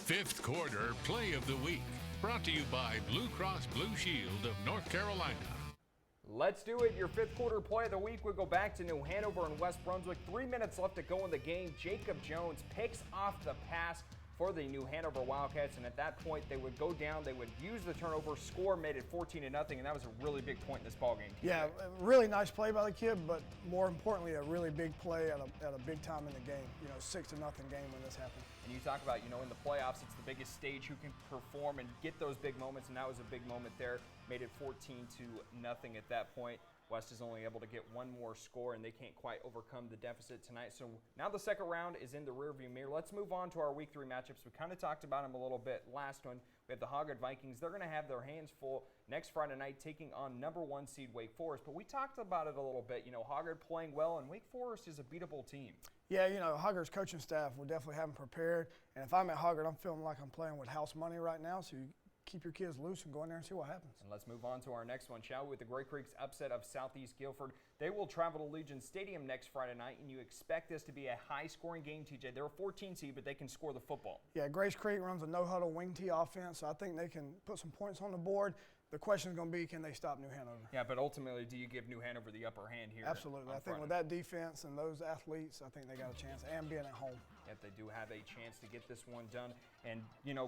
Fifth quarter play of the week, brought to you by Blue Cross Blue Shield of North Carolina. Let's do it. Your fifth quarter play of the week. We go back to New Hanover and West Brunswick. 3 minutes left to go in the game. Jacob Jones picks off the pass for the New Hanover Wildcats, and at that point they would go down, they would use the turnover, score, made it 14-0, and that was a really big point in this ballgame. Yeah, a really nice play by the kid, but more importantly, a really big play at a big time in the game. 6-0 game when this happened. And you talk about, in the playoffs, it's the biggest stage who can perform and get those big moments, and that was a big moment there. Made it 14-0 at that point. West is only able to get one more score, and they can't quite overcome the deficit tonight. So now the second round is in the rearview mirror. Let's move on to our Week 3 matchups. We kind of talked about them a little bit last one. We have the Hoggard Vikings. They're going to have their hands full next Friday night taking on number 1 seed Wake Forest. But we talked about it a little bit. Hoggard playing well, and Wake Forest is a beatable team. Yeah, Hoggard's coaching staff will definitely have them prepared. And if I'm at Hoggard, I'm feeling like I'm playing with house money right now. So you keep your kids loose and go in there and see what happens. And let's move on to our next one, shall we? With the Great Creeks upset of Southeast Guilford. They will travel to Legion Stadium next Friday night, and you expect this to be a high-scoring game, TJ. They're a 14 seed, but they can score the football. Yeah, Grace Creek runs a no-huddle wing tee offense, so I think they can put some points on the board. The question is going to be, can they stop New Hanover? Yeah, but ultimately, do you give New Hanover the upper hand here? Absolutely. I think with that defense and those athletes, I think they got a chance, and being at home. Yep, they do have a chance to get this one done. And,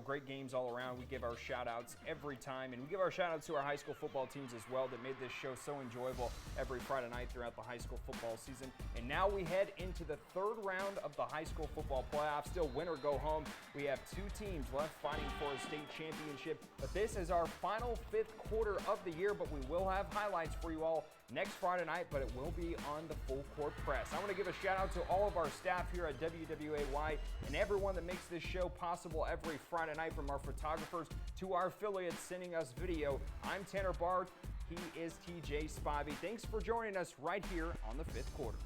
great games all around. We give our shout-outs every time, and we give our shout-outs to our high school football teams as well that made this show so enjoyable every Friday night throughout the high school football season. And now we head into the third round of the high school football playoffs. Still win or go home. We have 2 teams left fighting for a state championship. But this is our final fifth quarter of the year, but we will have highlights for you all next Friday night, but it will be on the Full Court Press. I want to give a shout out to all of our staff here at WWAY and everyone that makes this show possible every Friday night, from our photographers to our affiliates sending us video. I'm Tanner Bard. He is TJ Spivey. Thanks for joining us right here on the fifth quarter.